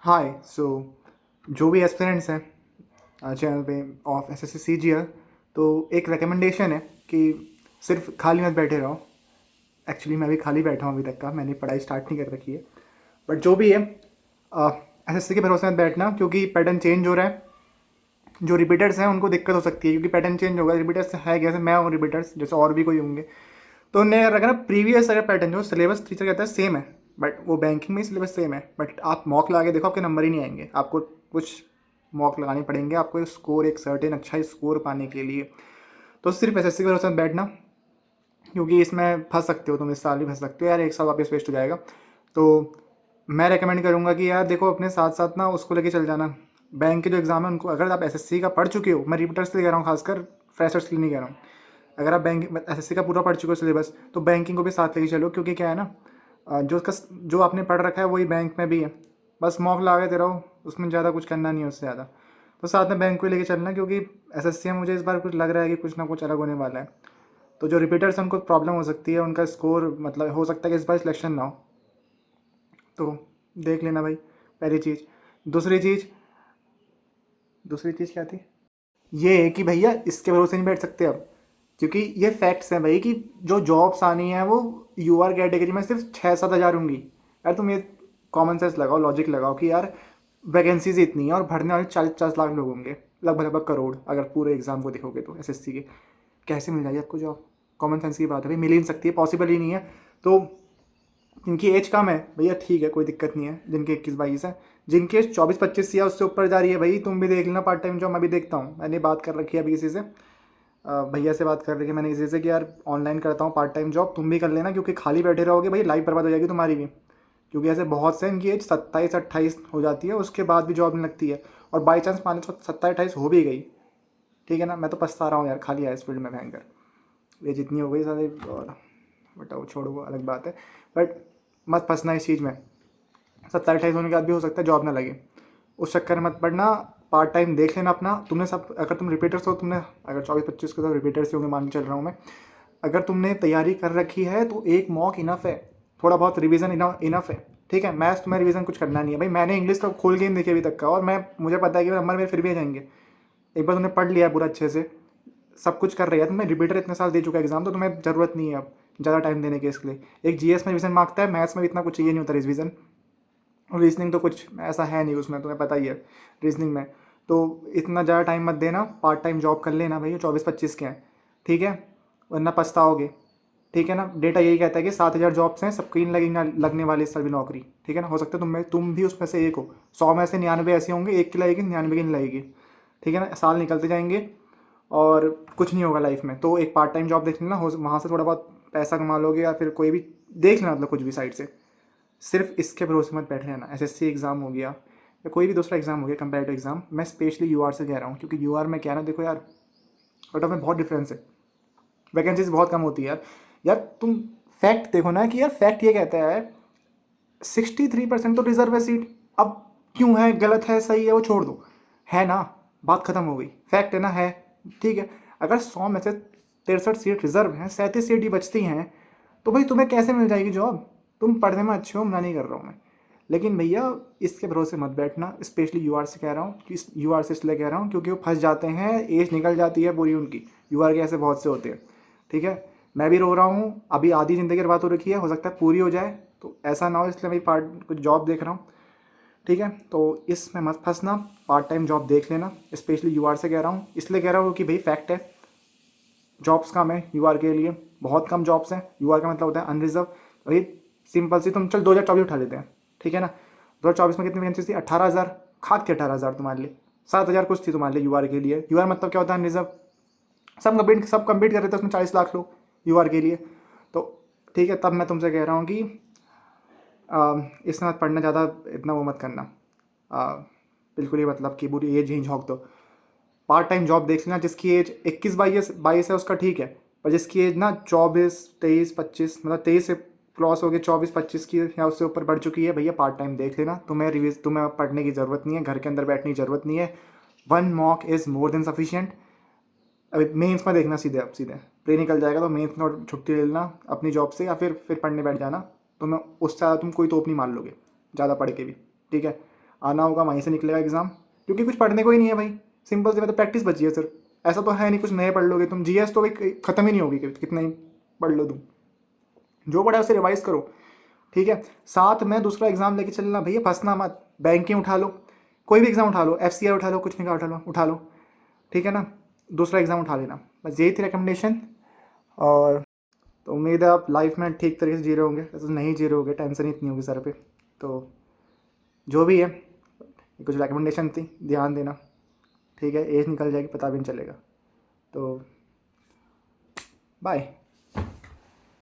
हाय सो जो भी एस्पिरेंट्स हैं चैनल पे ऑफ एसएससी सीजीएल, तो एक रिकमेंडेशन है कि सिर्फ खाली मत बैठे रहो। एक्चुअली मैं भी खाली बैठा हूँ अभी तक का, मैंने पढ़ाई स्टार्ट नहीं कर रखी है। बट जो भी है एसएससी के भरोसे मत बैठना, क्योंकि पैटर्न चेंज हो रहा है। जो रिपीटर्स हैं उनको दिक्कत हो सकती है, क्योंकि पैटर्न चेंज होगा। रिपीटर्स है जैसे मैं हूँ, रिपीटर्स जैसे और भी कोई होंगे, तो उन्हें अगर ना प्रीवियस अगर पैटर्न जो सिलेबस टीचर कहता है सेम है, बट वो बैंकिंग में सिलेबस सेम है, बट आप मॉक लगा के देखो आपके नंबर ही नहीं आएंगे। आपको कुछ मॉक लगानी पड़ेंगे आपको स्कोर, एक सर्टेन अच्छा स्कोर पाने के लिए। तो सिर्फ एसएससी के भरोसे मत बैठना, क्योंकि इसमें फंस सकते हो तुम, इस साल भी फंस सकते हो यार, एक साल वापस वेस्ट हो जाएगा। तो मैं रेकमेंड करूँगा कि यार देखो, अपने साथ साथ ना उसको लेके चल जाना। बैंक के जो एग्ज़ाम है उनको, अगर आप एसएससी का पढ़ चुके हो, मैं रिपीटर्स के लिए कह रहा हूँ, खासकर फ्रेशर्स के लिए नहीं कह रहा हूँ। अगर आप बैंक एसएससी का पूरा पढ़ चुके हो सिलेबस, तो बैंकिंग को भी साथ लेके चलो, क्योंकि क्या है ना, जो आपने पढ़ रखा है वही बैंक में भी है। बस मॉक लगाते रहो, उसमें ज़्यादा कुछ करना नहीं है उससे ज़्यादा। तो साथ में बैंक को लेके चलना, क्योंकि एसएससी में मुझे इस बार कुछ लग रहा है कि कुछ ना कुछ अलग होने वाला है। तो जो रिपीटर्स हैं उनको प्रॉब्लम हो सकती है, उनका स्कोर मतलब हो सकता है कि इस बार सिलेक्शन ना हो। तो देख लेना भाई, पहली चीज़। दूसरी चीज़ दूसरी चीज़ क्या थी? ये है कि भैया इसके भरोसे नहीं बैठ सकते अब, क्योंकि ये फैक्ट्स हैं भाई कि जो जॉब्स आनी है वो यूआर कैटेगरी में सिर्फ 6-7 हज़ार होंगी। यार तुम ये कॉमन सेंस लगाओ, लॉजिक लगाओ कि यार वैकेंसीज इतनी है और भरने वाले 40-50 लाख लोग होंगे, लगभग लगभग करोड़, अगर पूरे एग्जाम को देखोगे तो एसएससी के। कैसे मिल जाएगी आपको जॉब? कॉमन सेंस की बात है भाई, मिल ही नहीं सकती है, पॉसिबल ही नहीं है। तो जिनकी एज कम है भैया ठीक है, कोई दिक्कत नहीं है, जिनके 21-22 है। जिनके 24-25 या उससे ऊपर जा रही है भाई, तुम भी देख लेना पार्ट टाइम जॉब। मैं भी देखता हूँ, मैंने बात कर रखी है अभी किसी से, भैया से बात कर रही है मैंने किसी से कि यार ऑनलाइन करता हूँ पार्ट टाइम जॉब, तुम भी कर लेना, क्योंकि खाली बैठे रहोगे भाई लाइफ बर्बाद हो जाएगी तुम्हारी भी। क्योंकि ऐसे बहुत से इनकी एज 27-28 हो जाती है, उसके बाद भी जॉब नहीं लगती है। और बाई चांस मान लो 27-28 हो भी गई, ठीक है ना, मैं तो पछता रहा हूँ यार, खाली है इस फील्ड में भयंकर। ये जितनी हो गई सारे, और बताओ छोड़ो, वो अलग बात है। बट मत फंसना इस चीज़ में, 27-28 होने के बाद भी हो सकता है जॉब ना लगे, उस चक्कर में मत पड़ना। पार्ट टाइम देख लेना अपना। तुमने सब, अगर तुम रिपीटर्स हो, तुमने अगर 24-25 के तो रिपीटर्स ही होंगे मान के चल रहा हूँ मैं, अगर तुमने तैयारी कर रखी है तो एक मॉक इनफ है, थोड़ा बहुत रिवीजन इनफ है। ठीक है, मैथ्स तुम्हें रिवीजन कुछ करना नहीं है भाई। मैंने इंग्लिश तो खोल के नहीं देखी अभी तक का, और मुझे पता है कि नंबर मेरे फिर भी आ जाएंगे। एक बार तुमने पढ़ लिया है पूरा अच्छे से, सब कुछ कर रही है, तुम्हें रिपीटर इतने साल दे चुका है एग्जाम, तो तुम्हें ज़रूरत नहीं है अब ज़्यादा टाइम देने के इसके लिए। एक जीएस में रिवीजन मांगता है, मैथ्स में भी इतना कुछ चाहिए नहीं होता रिवीजन। और रीजनिंग तो कुछ ऐसा है नहीं उसमें, तुम्हें पता ही है रीजनिंग में। तो इतना ज़्यादा टाइम मत देना, पार्ट टाइम जॉब कर लेना भाई, 24-25 के हैं, ठीक है, वरना पछताओगे। ठीक है ना, डेटा यही कहता है कि 7,000 जॉब्स हैं, सबकी नहीं लगने वाली इस साल भी नौकरी। ठीक है ना, हो सकता है तुम भी उसमें से एक हो। 100 में से 99 ऐसे होंगे, एक की लगेगी, 99 की नहीं लगेगी। ठीक है ना, साल निकलते जाएंगे और कुछ नहीं होगा लाइफ में। तो एक पार्ट टाइम जॉब देख लेना, हो वहाँ से थोड़ा बहुत पैसा कमा लोगे, या फिर कोई भी देख लेना, मतलब कुछ भी साइड से। सिर्फ इसके भरोसे मत बैठे रहना। एसएससी एग्ज़ाम हो गया या कोई भी दूसरा एग्ज़ाम हो गया, कंपेरेटिव एग्ज़ाम, मैं स्पेशली यूआर से कह रहा हूँ, क्योंकि यूआर में क्या है ना, देखो यार, कट ऑफ में बहुत डिफरेंस है, वैकेंसीज बहुत कम होती है यार। यार तुम फैक्ट देखो ना, कि यार फैक्ट ये कहता है 63% तो रिजर्व है सीट। अब क्यों है, गलत है, सही है, वो छोड़ दो, है ना, बात खत्म हो गई, फैक्ट है ना, है। ठीक है, अगर 100 में से 63 सीट रिजर्व हैं, 37 सीट ही बचती हैं, तो भाई तुम्हें कैसे मिल जाएगी जॉब? तुम पढ़ने में अच्छे हो, मना नहीं कर रहा हूँ मैं, लेकिन भैया इसके भरोसे मत बैठना। स्पेशली यूआर से कह रहा हूँ, कि यूआर से इसलिए कह रहा हूँ क्योंकि वो फंस जाते हैं, एज निकल जाती है पूरी उनकी। यूआर के ऐसे बहुत से होते हैं। ठीक है, मैं भी रो रहा हूँ, अभी आधी ज़िंदगी की बात हो रखी है, हो सकता है पूरी हो जाए, तो ऐसा ना हो, इसलिए मैं पार्ट कुछ जॉब देख रहा हूँ। ठीक है, तो इसमें मत फंसना, पार्ट टाइम जॉब देख लेना। स्पेशली यूआर से कह रहा हूँ, इसलिए कह रहा हूँ कि भाई फैक्ट है, जॉब्स कम है यूआर के लिए, बहुत कम जॉब्स हैं। यूआर का मतलब होता है अनरिजर्व। वही सिंपल सी, तुम चल 2024 उठा लेते हैं, ठीक है ना, 2024 में कितनी वैकेंसी थी? 18,000, खाक थी 18,000 तुम्हारे लिए, 7,000 कुछ थी तुम्हारे लिए यूआर के लिए। यूआर मतलब क्या होता है? अनरिजर्व। सब कंप्लीट कर रहे थे उसमें 40 लाख लोग यूआर के लिए। तो ठीक है, तब मैं तुमसे कह रहा हूँ कि इसमें मत पढ़ना ज़्यादा, इतना वो मत करना। बिल्कुल ही मतलब कि बुरी एज ही झोंक दो। पार्ट टाइम जॉब देख लेना, जिसकी एज 21-22 है उसका ठीक है, पर जिसकी एज ना 24-23-25, मतलब 23 से क्रॉस हो गई, 24-25 की या उससे ऊपर बढ़ चुकी है, भैया पार्ट टाइम देख लेना। तुम्हें पढ़ने की ज़रूरत नहीं है, घर के अंदर बैठने की ज़रूरत नहीं है। One mock is more than sufficient. अभी मेंस में देखना, सीधे अब सीधे प्रे निकल जाएगा तो मेंस में छुट्टी ले लेना अपनी जॉब से, या फिर पढ़ने बैठ जाना। तो मैं उससे ज़्यादा तुम कोई तोप नहीं मार लोगे ज़्यादा पढ़ के भी। ठीक है, आना होगा, वहीं से निकलेगा एग्ज़ाम, क्योंकि कुछ पढ़ने को ही नहीं है भाई। सिंपल सी मतलब प्रैक्टिस बची है सिर्फ। ऐसा तो है नहीं कुछ नए पढ़ लोगे तुम। जीएस तो भाई ख़त्म ही नहीं होगी, कितना ही पढ़ लो तुम। जो पढ़ा है उसे रिवाइज करो, ठीक है। साथ में दूसरा एग्ज़ाम लेके चलना भैया, फंसना मत। बैंकिंग उठा लो, कोई भी एग्ज़ाम उठा लो, एफसीआई उठा लो, कुछ नहीं उठा लो, ठीक है ना। दूसरा एग्ज़ाम उठा लेना, बस यही थी रिकमेंडेशन। और तो उम्मीद है आप लाइफ में ठीक तरीके से जी रहे होंगे। ऐसे नहीं जी रहे होंगे, टेंशन इतनी होगी सर पे। तो जो भी है, कुछ रिकमेंडेशन थी, ध्यान देना, ठीक है। एज निकल जाएगी, पता भी नहीं चलेगा। तो बाय।